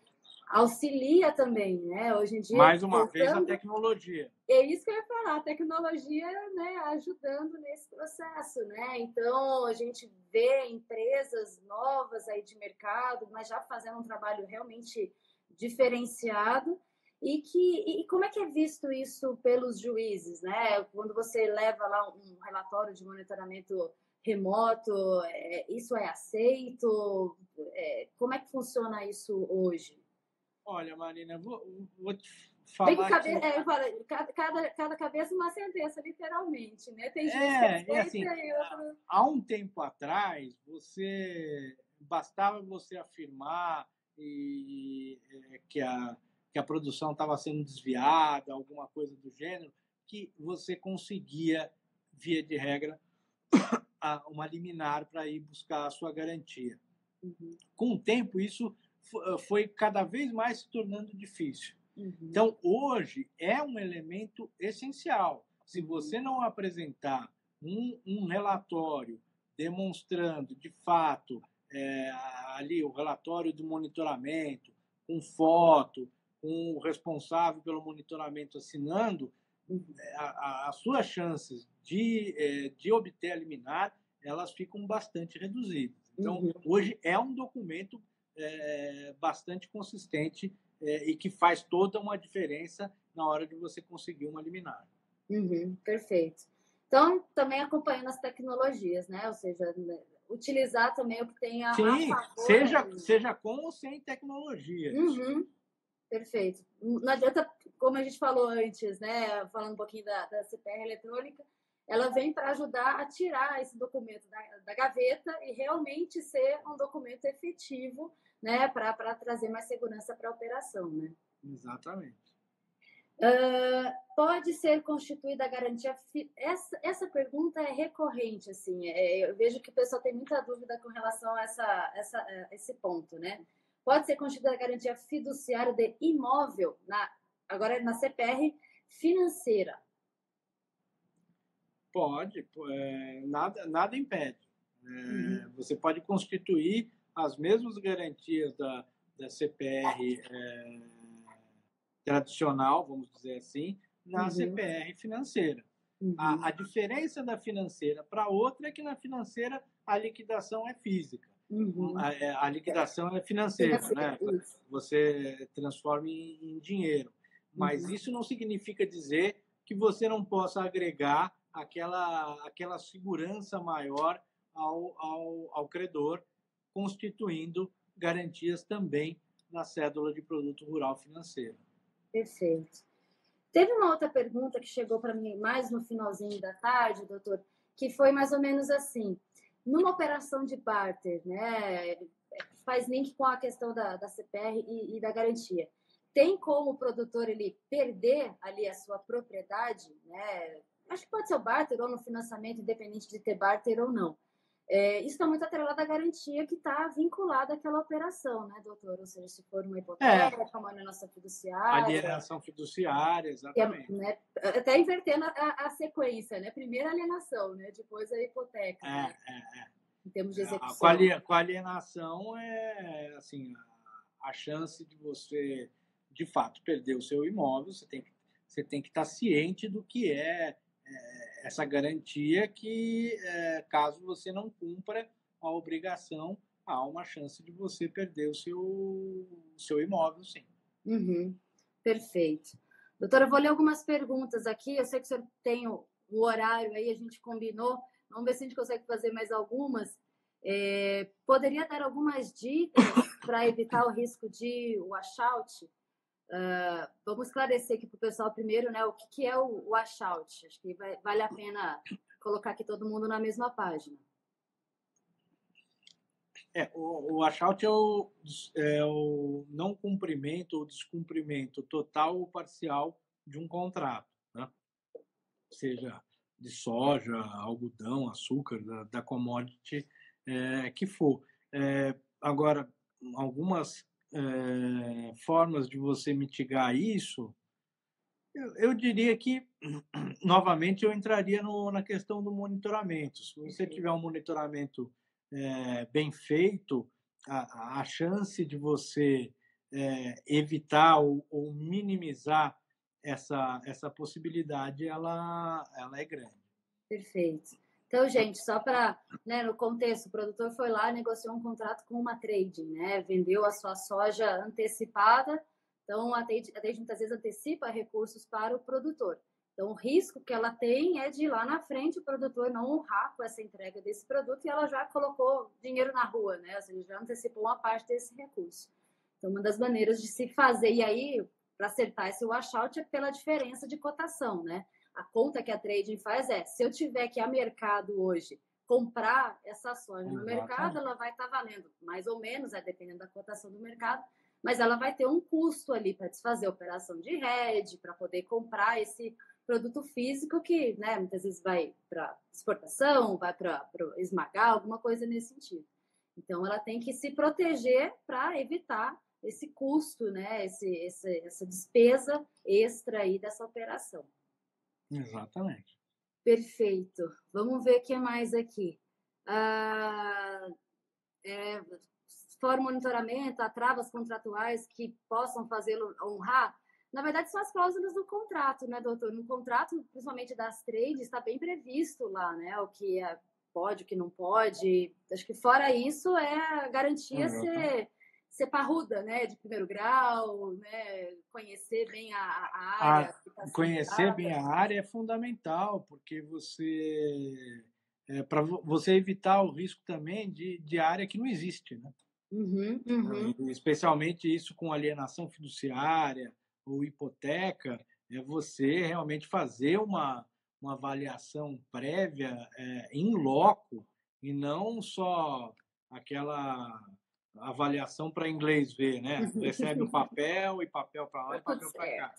auxilia também, né? Hoje em dia, mais uma vez, a tecnologia. É isso que eu ia falar, a tecnologia, né, ajudando nesse processo, né? Então, a gente vê empresas novas aí de mercado, mas já fazendo um trabalho realmente diferenciado. E como é que é visto isso pelos juízes, né? Quando você leva lá um relatório de monitoramento remoto, isso é aceito? Como é que funciona isso hoje? Olha, Marina, vou te falar cada cabeça uma sentença, literalmente, né? Tem juiz que aceita assim, e outro... há um tempo atrás, bastava você afirmar que a produção estava sendo desviada, alguma coisa do gênero, que você conseguia, via de regra, uma liminar para ir buscar a sua garantia. Uhum. Com o tempo, isso foi cada vez mais se tornando difícil. Uhum. Então, hoje, é um elemento essencial. Se você não apresentar um relatório demonstrando, de fato, ali o relatório do monitoramento, com foto, com o responsável pelo monitoramento assinando, as suas chances de obter a liminar, elas ficam bastante reduzidas. Então, hoje é um documento bastante consistente e que faz toda uma diferença na hora de você conseguir uma liminar. Perfeito. Então, também acompanhando as tecnologias, né? Ou seja, utilizar também o que tem a favor. Seja com ou sem tecnologia. Perfeito. Não adianta, como a gente falou antes, né? Falando um pouquinho da CPR eletrônica, ela vem para ajudar a tirar esse documento da gaveta e realmente ser um documento efetivo, né? Para trazer mais segurança para a operação, né? Exatamente. Pode ser constituída a garantia... Essa pergunta é recorrente, assim. Eu vejo que o pessoal tem muita dúvida com relação a esse ponto, né? Pode ser constituída a garantia fiduciária de imóvel, agora na CPR financeira. Pode, nada impede. Você pode constituir as mesmas garantias da CPR tradicional, vamos dizer assim, na CPR financeira. A diferença da financeira para outra é que na financeira a liquidação é física. A liquidação é financeira, né? Você transforma em dinheiro. Mas isso não significa dizer que você não possa agregar aquela segurança maior ao credor, constituindo garantias também na cédula de produto rural financeiro. Perfeito. Teve uma outra pergunta que chegou para mim mais no finalzinho da tarde, doutor, que foi mais ou menos assim. Numa operação de barter, né, faz link com a questão da CPR e da garantia. Tem como o produtor ele perder ali a sua propriedade, né? Acho que pode ser o barter ou no financiamento, independente de ter barter ou não. Isso está muito atrelado à garantia que está vinculada àquela operação, né, doutor? Ou seja, se for uma hipoteca, uma alienação fiduciária. Alienação fiduciária, exatamente. Né, até invertendo a sequência, né? Primeiro a alienação, né? Depois a hipoteca. Né? Em termos de execução. Com a alienação, assim, a chance de você, de fato, perder o seu imóvel, você tem que estar ciente do que é essa garantia que, caso você não cumpra a obrigação, há uma chance de você perder o seu imóvel, sim. Perfeito. Doutora, eu vou ler algumas perguntas aqui. Eu sei que o senhor tem o horário aí, a gente combinou. Vamos ver se a gente consegue fazer mais algumas. Poderia dar algumas dicas para evitar o risco de washout? Vamos esclarecer aqui para o pessoal primeiro, né, o que é o washout. Acho que vale a pena colocar aqui todo mundo na mesma página. O washout é o não cumprimento ou descumprimento total ou parcial de um contrato, né? Seja de soja, algodão, açúcar, da commodity que for. Agora, algumas formas de você mitigar isso, eu diria que, novamente, eu entraria na questão do monitoramento. Se você tiver um monitoramento bem feito, a chance de você evitar ou minimizar essa possibilidade, ela é grande. Perfeito. Então, gente, só para, né, no contexto, o produtor foi lá, negociou um contrato com uma trading, né, vendeu a sua soja antecipada, então a trading muitas vezes antecipa recursos para o produtor. Então, o risco que ela tem é de lá na frente o produtor não honrar com essa entrega desse produto e ela já colocou dinheiro na rua, né, ou seja, já antecipou uma parte desse recurso. Então, uma das maneiras de se fazer, e aí, para acertar esse washout é pela diferença de cotação, né? A conta que a trading faz se eu tiver que ir a mercado hoje comprar essa soja no mercado, ela vai estar valendo mais ou menos, dependendo da cotação do mercado, mas ela vai ter um custo ali para desfazer a operação de hedge, para poder comprar esse produto físico que, né, muitas vezes vai para exportação, vai para esmagar, alguma coisa nesse sentido. Então, ela tem que se proteger para evitar esse custo, né, essa despesa extra aí dessa operação. Exatamente. Perfeito. Vamos ver o que mais aqui. Fora o monitoramento, há travas contratuais que possam fazê-lo honrar. Na verdade, são as cláusulas do contrato, né, doutor? No contrato, principalmente das trades, está bem previsto lá, né? O que pode, o que não pode. Acho que fora isso, a garantia ser parruda, né? De primeiro grau, né? Conhecer bem a área. Conhecer bem a área é fundamental, porque para você evitar o risco também de área que não existe, né? Especialmente isso com alienação fiduciária ou hipoteca, é você realmente fazer uma avaliação prévia em loco e não só aquela avaliação para inglês ver, né? Recebe o papel e papel para lá e papel para cá.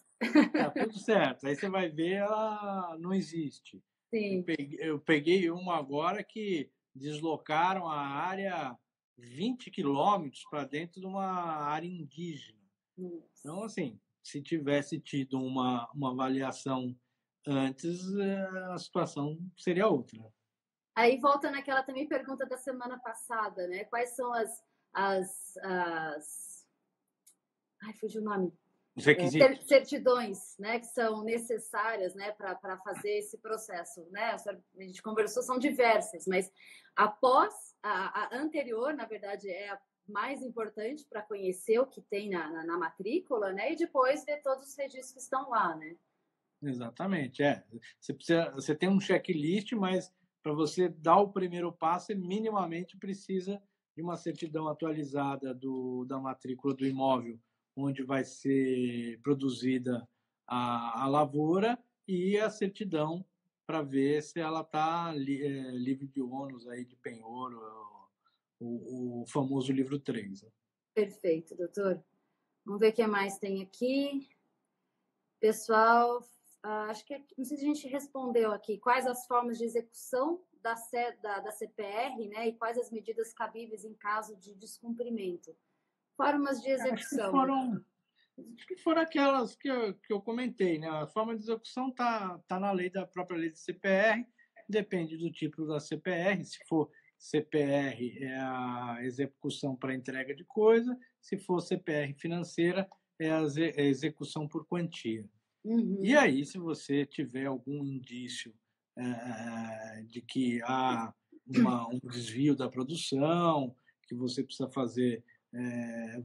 Tá tudo certo. Aí você vai ver, ela não existe. Sim. Eu peguei uma agora que deslocaram a área 20 quilômetros para dentro de uma área indígena. Então, assim, se tivesse tido uma avaliação antes, a situação seria outra. Aí volta naquela também pergunta da semana passada, né? Quais são as ai, fugiu o nome. Os requisitos. Certidões, né, que são necessárias, né, para fazer esse processo, né? A gente conversou, são diversas, mas após a anterior, na verdade, é a mais importante para conhecer o que tem na matrícula, né? E depois ver todos os registros que estão lá, né? Exatamente, você tem um checklist, mas para você dar o primeiro passo, você minimamente precisa de uma certidão atualizada da matrícula do imóvel, onde vai ser produzida a lavoura, e a certidão para ver se ela está livre de ônus aí de penhor, o famoso livro 3. Perfeito, doutor. Vamos ver o que mais tem aqui. Pessoal, acho que não sei se a gente respondeu aqui quais as formas de execução da CPR, né, e quais as medidas cabíveis em caso de descumprimento. Formas de execução. Acho que foram aquelas que eu comentei, né? A forma de execução está na própria lei de CPR, depende do tipo da CPR. Se for CPR, é a execução para entrega de coisa; se for CPR financeira, é a execução por quantia. E aí, se você tiver algum indício de que há um desvio da produção, que você precisa fazer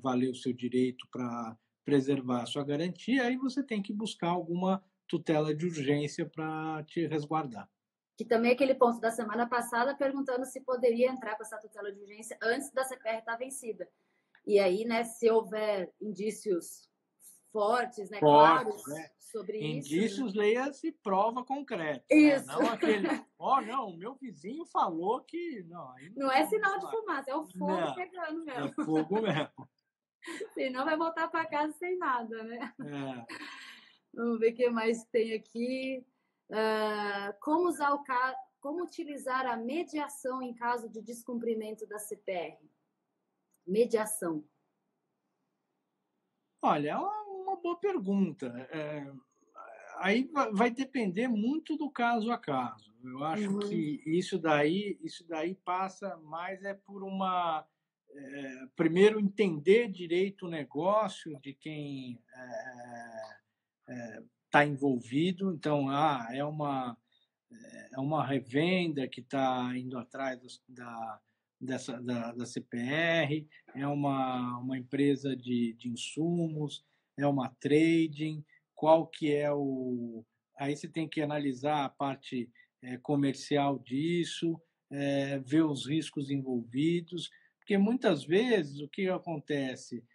valer o seu direito para preservar a sua garantia, aí você tem que buscar alguma tutela de urgência para te resguardar. Que também é aquele ponto da semana passada perguntando se poderia entrar com essa tutela de urgência antes da CPR estar vencida. E aí, né, se houver indícios fortes, né, claros Fortes, né? sobre Indícios, isso. leia-se prova concreta, né? Isso. Não aquele, não, o meu vizinho falou que... Não, aí Não é sinal de fumaça, é o fogo não, pegando é mesmo. fogo mesmo. Senão vai voltar para casa sem nada, né? É. Vamos ver o que mais tem aqui. Como utilizar a mediação em caso de descumprimento da CPR? Mediação. Olha, é uma boa pergunta. Aí vai depender muito do caso a caso. Eu acho que isso daí passa mais por primeiro entender direito o negócio de quem está envolvido. Então, é uma revenda que está indo atrás da CPR, é uma empresa de insumos, é uma trading, qual que é o... Aí você tem que analisar a parte comercial disso, ver os riscos envolvidos, porque muitas vezes o que acontece,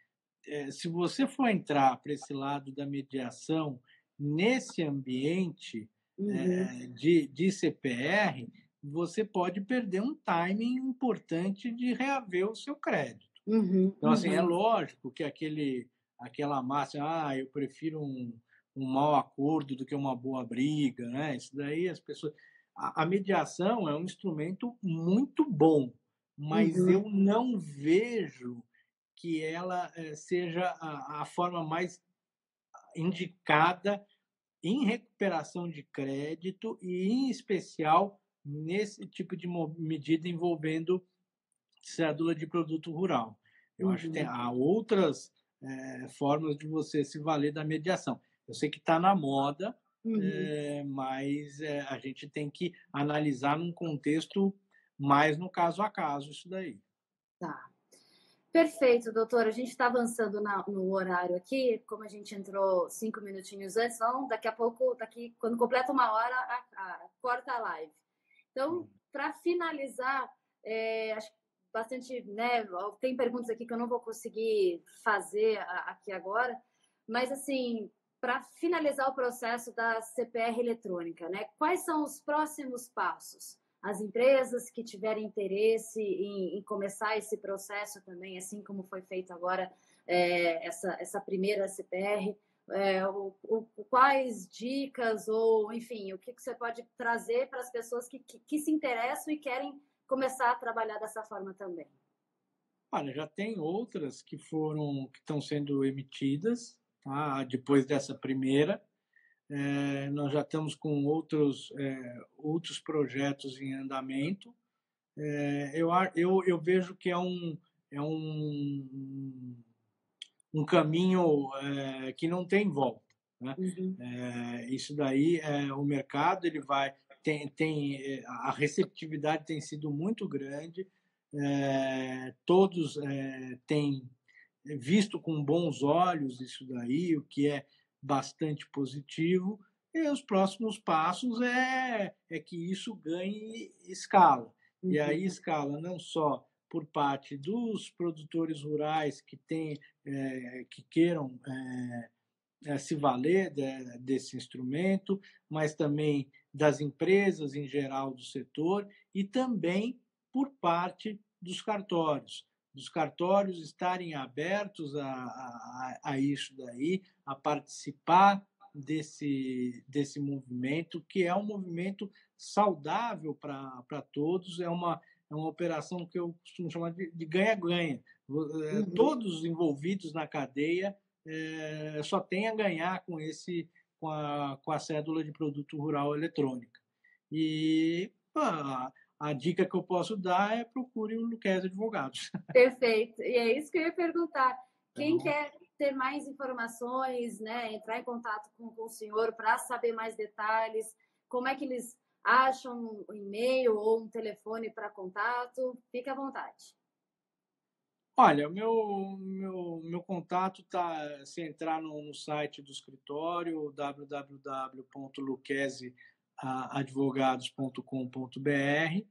se você for entrar para esse lado da mediação nesse ambiente de CPR, você pode perder um timing importante de reaver o seu crédito. Então, assim, é lógico que aquela máxima, eu prefiro um mau acordo do que uma boa briga, né? Isso daí as pessoas... A mediação é um instrumento muito bom, mas eu não vejo que ela seja a forma mais indicada em recuperação de crédito e, em especial, nesse tipo de medida envolvendo cédula de produto rural. Eu acho que há outras formas de você se valer da mediação. Eu sei que está na moda, mas a gente tem que analisar num contexto mais no caso a caso isso daí. Tá. Perfeito, doutor. A gente está avançando no horário aqui, como a gente entrou 5 minutinhos antes, então daqui a pouco, quando completa 1 hora, corta a live. Então, para finalizar, acho que bastante, né? Tem perguntas aqui que eu não vou conseguir fazer aqui agora, mas assim, para finalizar o processo da CPR eletrônica, né? Quais são os próximos passos? As empresas que tiverem interesse em começar esse processo também, assim como foi feito agora essa primeira CPR, quais dicas ou, enfim, o que você pode trazer para as pessoas que se interessam e querem começar a trabalhar dessa forma também? Olha, já tem outras que estão sendo emitidas, tá? Depois dessa primeira. Nós já estamos com outros projetos em andamento. Eu vejo que é um caminho que não tem volta, né? Isso daí, o mercado a receptividade tem sido muito grande, todos têm visto com bons olhos isso daí, o que é bastante positivo, e os próximos passos é que isso ganhe escala. E aí escala não só por parte dos produtores rurais que queiram se valer desse instrumento, mas também das empresas em geral do setor e também por parte dos cartórios estarem abertos a isso daí, a participar desse movimento, que é um movimento saudável para todos, é uma operação que eu costumo chamar de ganha-ganha. Todos os envolvidos na cadeia só tem a ganhar com a cédula de produto rural eletrônica. E a dica que eu posso dar é procure o Luquez Advogados. Perfeito. E é isso que eu ia perguntar. Quem quer ter mais informações, né, entrar em contato com o senhor para saber mais detalhes, como é que eles acham um e-mail ou um telefone para contato? Fique à vontade. Olha, o meu contato tá, se entrar no site do escritório, www.luquezziadvogados.com.br,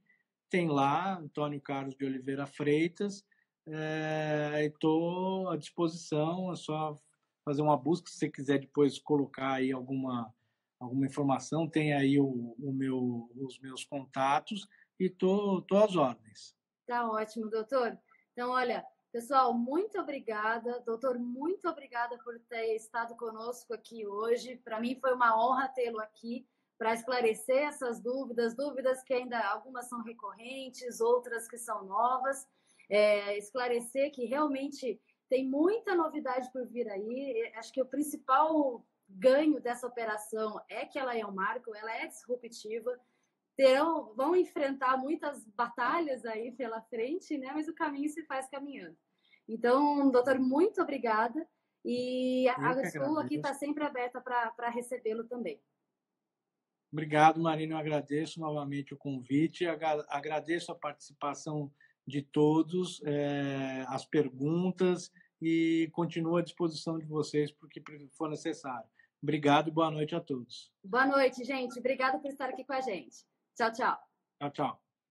tem lá Antônio Carlos de Oliveira Freitas, e estou à disposição, é só fazer uma busca, se você quiser depois colocar aí alguma informação, tem aí os meus contatos e tô às ordens. Tá ótimo, doutor. Então, olha, pessoal, muito obrigada. Doutor, muito obrigada por ter estado conosco aqui hoje. Para mim foi uma honra tê-lo aqui para esclarecer essas dúvidas, dúvidas que ainda algumas são recorrentes, outras que são novas. Esclarecer que realmente tem muita novidade por vir aí. Acho que o principal ganho dessa operação é que ela é um marco, ela é disruptiva, vão enfrentar muitas batalhas aí pela frente, né? Mas o caminho se faz caminhando. Então, doutor, muito obrigada. E Eu que a sua aqui está agradeço. sempre aberta para recebê-lo também. Obrigado, Marina. Eu agradeço novamente o convite, agradeço a participação de todos, as perguntas e continuo à disposição de vocês para o que for necessário. Obrigado e boa noite a todos. Boa noite, gente. Obrigada por estar aqui com a gente. Tchau, tchau. Tchau, tchau.